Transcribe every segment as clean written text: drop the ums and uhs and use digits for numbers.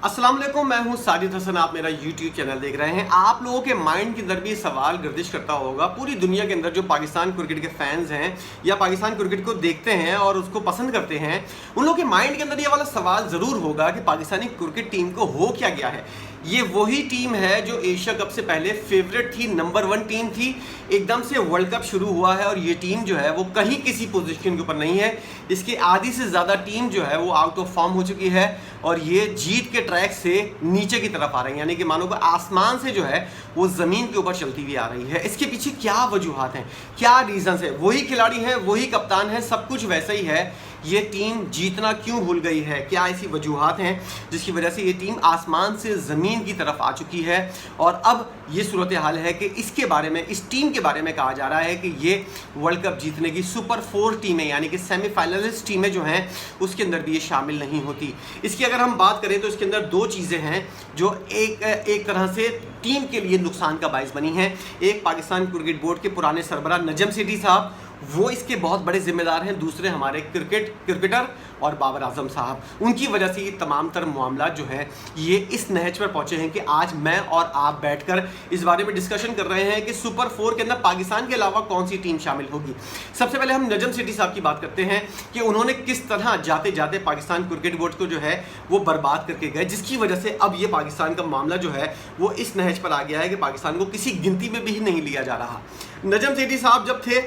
अस्सलाम वालेकुम, मैं हूं साजिद हसन। आप मेरा YouTube चैनल देख रहे हैं। आप लोगों के माइंड के अंदर भी सवाल गर्दिश करता होगा, पूरी दुनिया के अंदर जो पाकिस्तान क्रिकेट के फैंस हैं या पाकिस्तान क्रिकेट को देखते हैं और उसको पसंद करते हैं, उन लोगों के माइंड के अंदर ये वाला सवाल ज़रूर होगा कि पाकिस्तानी क्रिकेट टीम को हो क्या गया है। ये वही टीम है जो एशिया कप से पहले फेवरेट थी, नंबर 1 टीम थी। एकदम से वर्ल्ड कप शुरू हुआ है और ये टीम जो है वो कहीं किसी पोजीशन के ऊपर नहीं है। इसके आधी से ज़्यादा टीम जो है वो आउट ऑफ फॉर्म हो चुकी है और ये जीत के ट्रैक से नीचे की तरफ आ रही है, यानी कि मानो कि आसमान से जो है वो ज़मीन के ऊपर चलती हुई आ रही है। इसके पीछे क्या वजूहात हैं, क्या रीज़न्स है? वही खिलाड़ी हैं, वही कप्तान है, सब कुछ वैसा ही है। ये टीम जीतना क्यों भूल गई है? क्या ऐसी वजूहात हैं जिसकी वजह से ये टीम आसमान से ज़मीन की तरफ आ चुकी है? और अब ये सूरत हाल है कि इसके बारे में, इस टीम के बारे में कहा जा रहा है कि ये वर्ल्ड कप जीतने की सुपर 4 टीमें यानी कि सेमीफाइनलिस्ट टीमें जो हैं उसके अंदर भी ये शामिल नहीं होती। इसकी अगर हम बात करें तो इसके अंदर 2 चीज़ें हैं जो एक तरह से टीम के लिए नुकसान का बायस बनी है। एक, पाकिस्तान क्रिकेट बोर्ड के पुराने सरबराह नजम सेठी साहब, वो इसके बहुत बड़े जिम्मेदार हैं। दूसरे, हमारे क्रिकेटर और बाबर आजम साहब, उनकी वजह से ये तमाम तर मामला जो है ये इस नहज पर पहुंचे हैं कि आज मैं और आप बैठकर इस बारे में डिस्कशन कर रहे हैं कि सुपर 4 के अंदर पाकिस्तान के अलावा कौन सी टीम शामिल होगी। सबसे पहले हम नजम सेठी साहब की बात करते हैं कि उन्होंने किस तरह जाते जाते पाकिस्तान क्रिकेट बोर्ड को जो है वो बर्बाद करके गए, जिसकी वजह से अब ये पाकिस्तान का मामला जो है वो इस नहज पर आ गया है कि पाकिस्तान को किसी गिनती में भी नहीं लिया जा रहा। नजम सेठी साहब जब थे,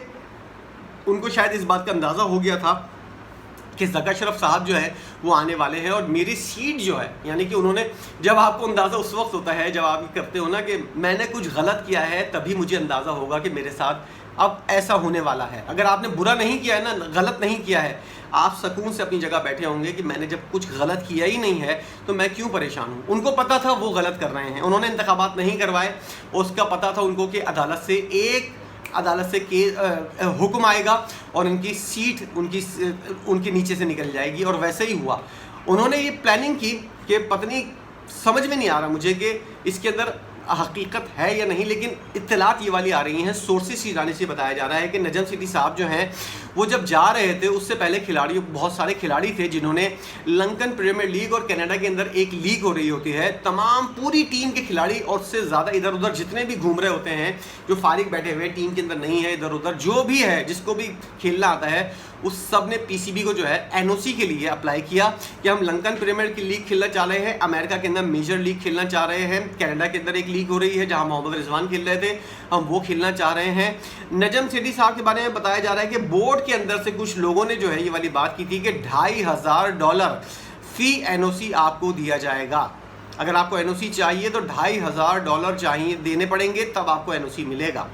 उनको शायद इस बात का अंदाज़ा हो गया था कि ज़का शरफ साहब जो है वो आने वाले हैं और मेरी सीट जो है, यानी कि उन्होंने, जब आपको अंदाज़ा उस वक्त होता है जब आप ये करते हो ना कि मैंने कुछ गलत किया है, तभी मुझे अंदाज़ा होगा कि मेरे साथ अब ऐसा होने वाला है। अगर आपने बुरा नहीं किया है ना, गलत नहीं किया है, आप सुकून से अपनी जगह बैठे होंगे कि मैंने जब कुछ गलत किया ही नहीं है तो मैं क्यों परेशान हूँ। उनको पता था वो गलत कर रहे हैं, उन्होंने इंतखाबात नहीं करवाए। उसका पता था उनको कि अदालत से हुक्म आएगा और उनकी सीट उनके नीचे से निकल जाएगी, और वैसे ही हुआ। उन्होंने ये प्लानिंग की कि पत्नी, समझ में नहीं आ रहा मुझे कि इसके अंदर हकीकत है या नहीं, लेकिन इत्तलात ये वाली आ रही हैं, सोर्सेस की जाने से बताया जा रहा है कि नजम सेठी साहब जो हैं वो जब जा रहे थे उससे पहले बहुत सारे खिलाड़ी थे जिन्होंने लंकन प्रीमियर लीग और कनाडा के अंदर एक लीग हो रही होती है, तमाम पूरी टीम के खिलाड़ी और उससे ज़्यादा इधर उधर जितने भी घूम रहे होते हैं, जो फारिग बैठे हुए टीम के अंदर नहीं है, इधर उधर जो भी है, जिसको भी खेलना आता है, उस सब ने पीसीबी को जो है एनओसी के लिए अप्लाई किया कि हम लंकन प्रीमियर की लीग खेलना चाह रहे हैं, अमेरिका के अंदर मेजर लीग खेलना चाह रहे हैं, कनाडा के अंदर एक लीग हो रही है जहां मोहम्मद रिजवान खेल रहे थे, हम वो खेलना चाह रहे हैं। नजम सेठी साहब के बारे में बताया जा रहा है कि बोर्ड के अंदर से कुछ लोगों ने जो है ये वाली बात की थी कि $2,500 फी एनओसी आपको दिया जाएगा। अगर आपको एनओसी चाहिए तो $2,500 चाहिए, देने पड़ेंगे, तब आपको एनओसी मिलेगा।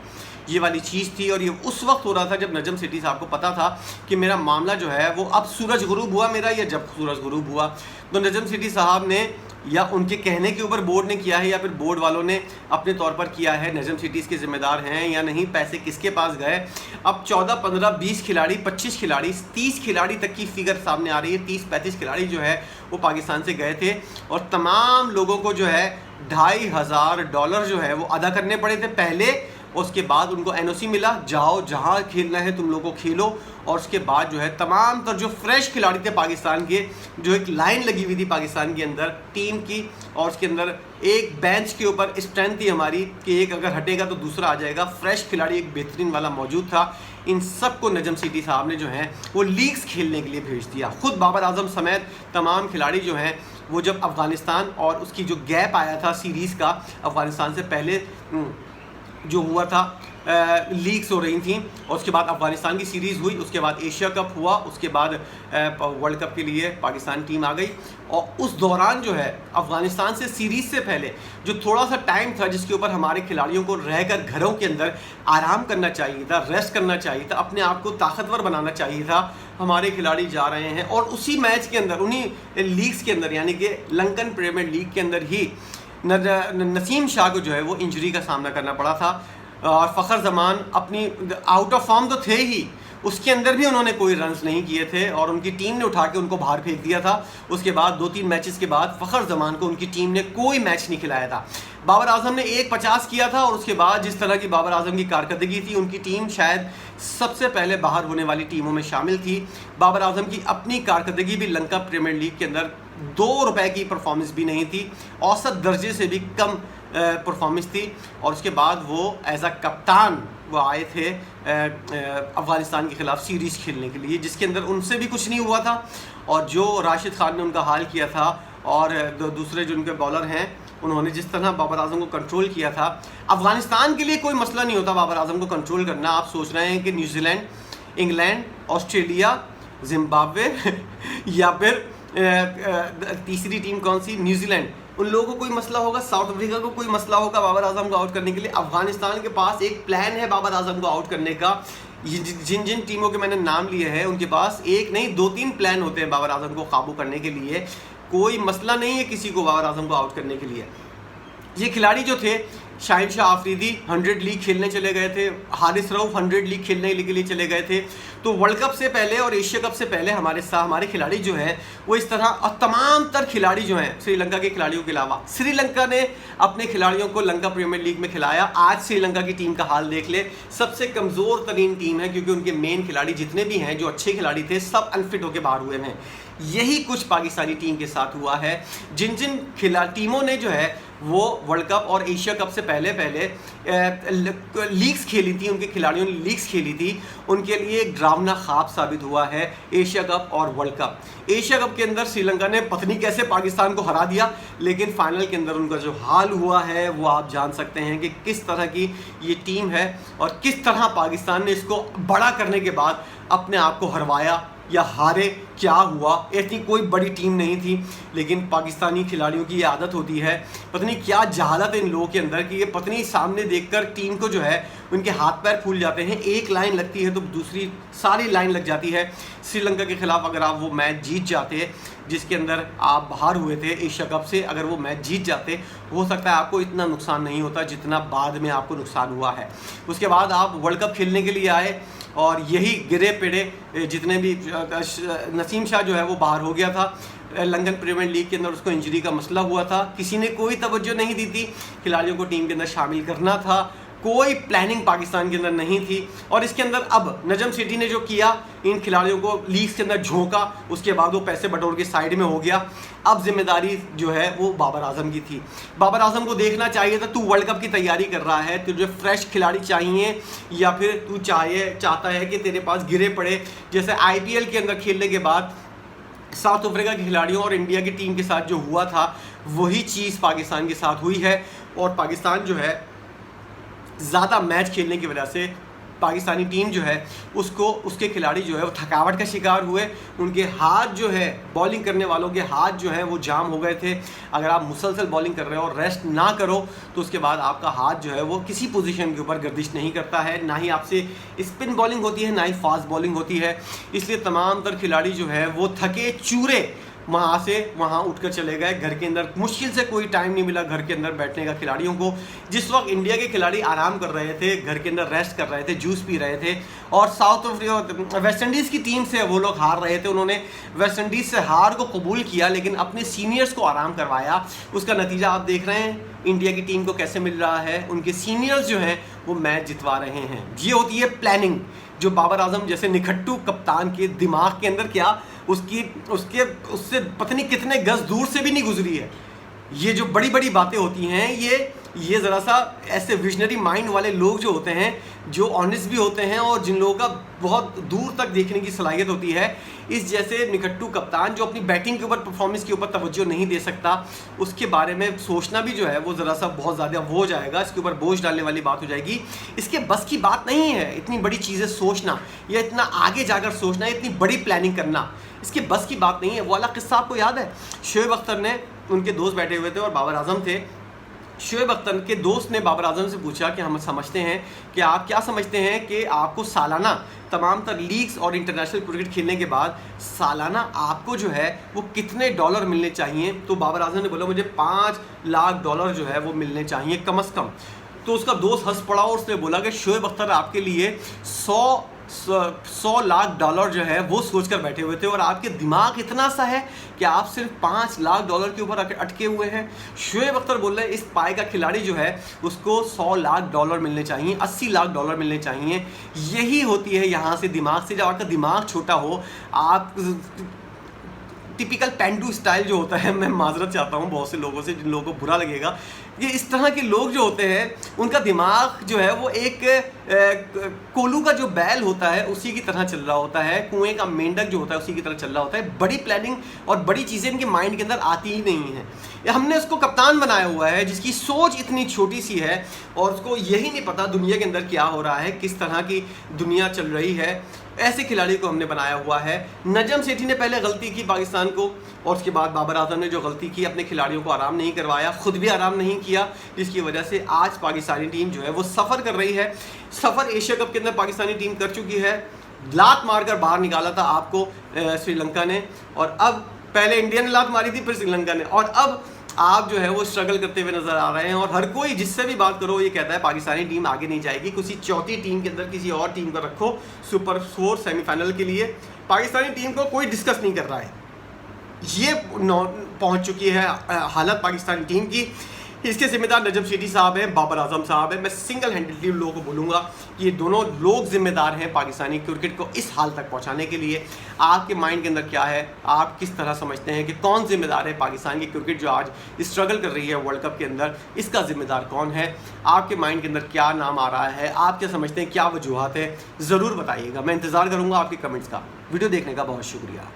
ये वाली चीज़ थी और ये उस वक्त हो रहा था जब नजम सेठी साहब को पता था कि मेरा मामला जो है वो अब सूरज गुरूब हुआ मेरा, या जब सूरज गुरूब हुआ। तो नजम सेठी साहब ने, या उनके कहने के ऊपर बोर्ड ने किया है या फिर बोर्ड वालों ने अपने तौर पर किया है, नजम सेठी इसके जिम्मेदार हैं या नहीं, पैसे किसके पास गए। अब 14, 15, 20 खिलाड़ी, 25 खिलाड़ी, 30 खिलाड़ी तक की फिगर सामने आ रही है। 30-35 खिलाड़ी जो है वो पाकिस्तान से गए थे और तमाम लोगों को जो है $2,500 जो है वो अदा करने पड़े थे पहले। उसके बाद उनको एनओसी मिला, जाओ जहां खेलना है तुम लोगों को खेलो। और उसके बाद जो है तमाम तर जो फ्रेश खिलाड़ी थे पाकिस्तान के, जो एक लाइन लगी हुई थी पाकिस्तान के अंदर टीम की, और उसके अंदर एक बेंच के ऊपर स्ट्रेंथ थी हमारी कि एक अगर हटेगा तो दूसरा आ जाएगा, फ्रेश खिलाड़ी एक बेहतरीन वाला मौजूद था। इन सब को नजम सेठी साहब ने जो है वो लीग्स खेलने के लिए भेज दिया। खुद बाबर आजम समेत तमाम खिलाड़ी जो हैं वो जब अफ़गानिस्तान और उसकी जो गैप आया था सीरीज़ का, अफ़गानिस्तान से पहले जो हुआ था, लीग्स हो रही थी और उसके बाद अफ़गानिस्तान की सीरीज़ हुई, उसके बाद एशिया कप हुआ, उसके बाद वर्ल्ड कप के लिए पाकिस्तान टीम आ गई। और उस दौरान जो है अफ़गानिस्तान से सीरीज़ से पहले जो थोड़ा सा टाइम था जिसके ऊपर हमारे खिलाड़ियों को रहकर घरों के अंदर आराम करना चाहिए था, रेस्ट करना चाहिए था, अपने आप को ताकतवर बनाना चाहिए था, हमारे खिलाड़ी जा रहे हैं। और उसी मैच के अंदर, उन्हीं लीग्स के अंदर, यानी कि लंकन प्रीमियर लीग के अंदर ही नसीम शाह को जो है वो इंजरी का सामना करना पड़ा था। और फ़खर जमान अपनी आउट ऑफ फॉर्म तो थे ही, उसके अंदर भी उन्होंने कोई रन्स नहीं किए थे और उनकी टीम ने उठा के उनको बाहर फेंक दिया था। उसके बाद 2-3 मैचेस के बाद फ़खर जमान को उनकी टीम ने कोई मैच नहीं खिलाया था। बाबर आजम ने 1-50 किया था और उसके बाद जिस तरह की बाबर आजम की कारकर्दगी थी, उनकी टीम शायद सबसे पहले बाहर होने वाली टीमों में शामिल थी। बाबर आजम की अपनी कारकर्दगी भी लंका प्रीमियर लीग के अंदर 2 रुपए की परफॉर्मेंस भी नहीं थी, औसत दर्जे से भी कम परफॉर्मेंस थी। और उसके बाद वो एज अ कप्तान वो आए थे अफ़गानिस्तान के ख़िलाफ़ सीरीज़ खेलने के लिए, जिसके अंदर उनसे भी कुछ नहीं हुआ था। और जो राशिद खान ने उनका हाल किया था और दूसरे जो उनके बॉलर हैं, उन्होंने जिस तरह बाबर आजम को कंट्रोल किया था, अफ़गानिस्तान के लिए कोई मसला नहीं होता बाबर आजम को कंट्रोल करना। आप सोच रहे हैं कि न्यूजीलैंड, इंग्लैंड, ऑस्ट्रेलिया, जिम्बाब्वे या फिर तीसरी टीम कौन सी, न्यूजीलैंड, उन लोगों को कोई मसला होगा, साउथ अफ्रीका को कोई मसला होगा बाबर आजम को आउट करने के लिए। अफगानिस्तान के पास एक प्लान है बाबर आजम को आउट करने का। जिन जिन टीमों के मैंने नाम लिए हैं उनके पास एक नहीं 2-3 प्लान होते हैं बाबर आजम को काबू करने के लिए। कोई मसला नहीं है किसी को बाबर आजम को आउट करने के लिए। ये खिलाड़ी जो थे, शाहिद शाह आफरीदी 100 लीग खेलने चले गए थे, हारिस रऊफ 100 लीग खेलने के लिए चले गए थे। तो वर्ल्ड कप से पहले और एशिया कप से पहले हमारे खिलाड़ी जो हैं वो इस तरह, और तमाम तर खिलाड़ी जो हैं श्रीलंका के खिलाड़ियों के अलावा, श्रीलंका ने अपने खिलाड़ियों को लंका प्रीमियर लीग में खिलाया। आज श्रीलंका की टीम का हाल देख ले, सबसे कमज़ोर तरीन टीम है क्योंकि उनके मेन खिलाड़ी जितने भी हैं जो अच्छे खिलाड़ी थे सब अनफिट होकर बाहर हुए हैं। यही कुछ पाकिस्तानी टीम के साथ हुआ है। जिन जिन टीमों ने जो है वो वर्ल्ड कप और एशिया कप से पहले लीग्स खेली थी, उनके खिलाड़ियों ने लीग्स खेली थी, उनके लिए एक डरावना ख्वाब साबित हुआ है एशिया कप और वर्ल्ड कप। एशिया कप के अंदर श्रीलंका ने पता नहीं कैसे पाकिस्तान को हरा दिया, लेकिन फाइनल के अंदर उनका जो हाल हुआ है वो आप जान सकते हैं कि किस तरह की ये टीम है और किस तरह पाकिस्तान ने इसको बड़ा करने के बाद अपने आप को हरवाया या हारे। क्या हुआ, इतनी कोई बड़ी टीम नहीं थी, लेकिन पाकिस्तानी खिलाड़ियों की ये आदत होती है, पता नहीं क्या जहालत है इन लोगों के अंदर कि ये पता नहीं सामने देखकर टीम को जो है उनके हाथ पैर फूल जाते हैं। एक लाइन लगती है तो दूसरी सारी लाइन लग जाती है। श्रीलंका के खिलाफ अगर आप वो मैच जीत जाते जिसके अंदर आप बाहर हुए थे एशिया कप से, अगर वो मैच जीत जाते हो सकता है आपको इतना नुकसान नहीं होता जितना बाद में आपको नुकसान हुआ है। उसके बाद आप वर्ल्ड कप खेलने के लिए आए और यही गिरे पेड़े जितने भी, नसीम शाह जो है वो बाहर हो गया था लंदन प्रीमियर लीग के अंदर, उसको इंजरी का मसला हुआ था, किसी ने कोई तवज्जो नहीं दी थी। खिलाड़ियों को टीम के अंदर शामिल करना था, कोई प्लानिंग पाकिस्तान के अंदर नहीं थी। और इसके अंदर अब नजम सेठी ने जो किया, इन खिलाड़ियों को लीग्स के अंदर झोंका, उसके बाद वो पैसे बटोर के साइड में हो गया। अब जिम्मेदारी जो है वो बाबर आजम की थी। बाबर आजम को देखना चाहिए था, तू वर्ल्ड कप की तैयारी कर रहा है, तुझे फ्रेश खिलाड़ी चाहिए या फिर तू चाहता है कि तेरे पास गिरे पड़े, जैसे IPL के अंदर खेलने के बाद साउथ अफ्रीका के खिलाड़ियों और इंडिया की टीम के साथ जो हुआ था वही चीज़ पाकिस्तान के साथ हुई है। और पाकिस्तान जो है ज़्यादा मैच खेलने की वजह से पाकिस्तानी टीम जो है उसके खिलाड़ी जो है वो थकावट का शिकार हुए। उनके हाथ जो है, बॉलिंग करने वालों के हाथ जो है वो जाम हो गए थे। अगर आप मुसलसल बॉलिंग कर रहे हो और रेस्ट ना करो तो उसके बाद आपका हाथ जो है वो किसी पोजीशन के ऊपर गर्दिश नहीं करता है, ना ही आपसे स्पिन बॉलिंग होती है ना ही फास्ट बॉलिंग होती है। इसलिए तमाम तर खिलाड़ी जो है वो थके चूरे वहाँ से वहाँ उठकर चले गए घर के अंदर। मुश्किल से कोई टाइम नहीं मिला घर के अंदर बैठने का खिलाड़ियों को। जिस वक्त इंडिया के खिलाड़ी आराम कर रहे थे, घर के अंदर रेस्ट कर रहे थे, जूस पी रहे थे, और साउथ अफ्रीका वेस्ट इंडीज़ की टीम से वो लोग हार रहे थे, उन्होंने वेस्ट इंडीज़ से हार को कबूल किया लेकिन अपने सीनियर्स को आराम करवाया। उसका नतीजा आप देख रहे हैं इंडिया की टीम को कैसे मिल रहा है। उनके सीनियर्स जो हैं वो मैच जितवा रहे हैं। ये होती है प्लानिंग, जो बाबर आजम जैसे निखट्टू कप्तान के दिमाग के अंदर क्या उससे पता नहीं कितने गज दूर से भी नहीं गुजरी है। ये जो बड़ी बड़ी बातें होती हैं ये ज़रा सा ऐसे विजनरी माइंड वाले लोग जो होते हैं, जो ऑनेस्ट भी होते हैं और जिन लोगों का बहुत दूर तक देखने की सलाहियत होती है, इस जैसे निकट्टू कप्तान जो अपनी बैटिंग के ऊपर, परफॉर्मेंस के ऊपर तवज्जो नहीं दे सकता, उसके बारे में सोचना भी जो है वो ज़रा सा बहुत ज़्यादा वो हो जाएगा, इसके ऊपर बोझ डालने वाली बात हो जाएगी। इसके बस की बात नहीं है इतनी बड़ी चीज़ें सोचना या इतना आगे जाकर सोचना, इतनी बड़ी प्लानिंग करना, इसके बस की बात नहीं है। वो वाला किस्सा आपको याद है, शोएब अख्तर ने, उनके दोस्त बैठे हुए थे और बाबर आजम थे। शोएब अख्तर के दोस्त ने बाबर आजम से पूछा कि हम समझते हैं कि आप क्या समझते हैं कि आपको सालाना तमाम तर लीग्स और इंटरनेशनल क्रिकेट खेलने के बाद सालाना आपको जो है वो कितने डॉलर मिलने चाहिए। तो बाबर आजम ने बोला मुझे $5 लाख जो है वो मिलने चाहिए कम से कम। तो उसका दोस्त हंस पड़ा और उसने बोला कि शोएब अख्तर आपके लिए 100 100 लाख डॉलर जो है वो सोचकर बैठे हुए थे, और आपके दिमाग इतना सा है कि आप सिर्फ 5 लाख डॉलर के ऊपर अटके हुए हैं। शोएब अख्तर बोल रहे हैं इस पाई का खिलाड़ी जो है उसको 100 लाख डॉलर मिलने चाहिए, 80 लाख डॉलर मिलने चाहिए। यही होती है यहाँ से दिमाग से, जब आपका दिमाग छोटा हो, आप टिपिकल पेंडू स्टाइल जो होता है, मैं माजरत चाहता हूँ बहुत से लोगों से जिन लोगों को बुरा लगेगा, ये इस तरह के लोग जो होते हैं उनका दिमाग जो है वो एक कोल्हू का जो बैल होता है उसी की तरह चल रहा होता है, कुएं का मेंढक जो होता है उसी की तरह चल रहा होता है। बड़ी प्लानिंग और बड़ी चीज़ें इनके माइंड के अंदर आती ही नहीं है। हमने उसको कप्तान बनाया हुआ है जिसकी सोच इतनी छोटी सी है और उसको यही नहीं पता दुनिया के अंदर क्या हो रहा है, किस तरह की दुनिया चल रही है। ऐसे खिलाड़ी को हमने बनाया हुआ है। नजम सेठी ने पहले गलती की पाकिस्तान को, और उसके बाद बाबर आजम ने जो गलती की, अपने खिलाड़ियों को आराम नहीं करवाया, खुद भी आराम नहीं किया, जिसकी वजह से आज पाकिस्तानी टीम जो है वो सफ़र कर रही है। सफ़र एशिया कप के अंदर पाकिस्तानी टीम कर चुकी है। लात मारकर बाहर निकाला था आपको श्रीलंका ने, और अब पहले इंडिया ने लात मारी थी, फिर श्रीलंका ने, और अब आप जो है वो स्ट्रगल करते हुए नजर आ रहे हैं। और हर कोई जिससे भी बात करो ये कहता है पाकिस्तानी टीम आगे नहीं जाएगी, किसी चौथी टीम के अंदर किसी और टीम को रखो सुपर 4 सेमीफाइनल के लिए। पाकिस्तानी टीम को कोई डिस्कस नहीं कर रहा है। ये पहुंच चुकी है हालत पाकिस्तानी टीम की। इसके जिम्मेदार नजम सेठी साहब हैं, बाबर आजम साहब हैं। मैं सिंगल हैंडेडली लोगों को बोलूँगा कि ये दोनों लोग जिम्मेदार हैं पाकिस्तानी क्रिकेट को इस हाल तक पहुंचाने के लिए। आपके माइंड के अंदर क्या है, आप किस तरह समझते हैं कि कौन जिम्मेदार है पाकिस्तान की क्रिकेट जो आज स्ट्रगल कर रही है वर्ल्ड कप के अंदर, इसका जिम्मेदार कौन है? आपके माइंड के अंदर क्या नाम आ रहा है, आप क्या समझते हैं, क्या वजूहत है, ज़रूर बताइएगा। मैं इंतज़ार करूँगा आपके कमेंट्स का। वीडियो देखने का बहुत शुक्रिया।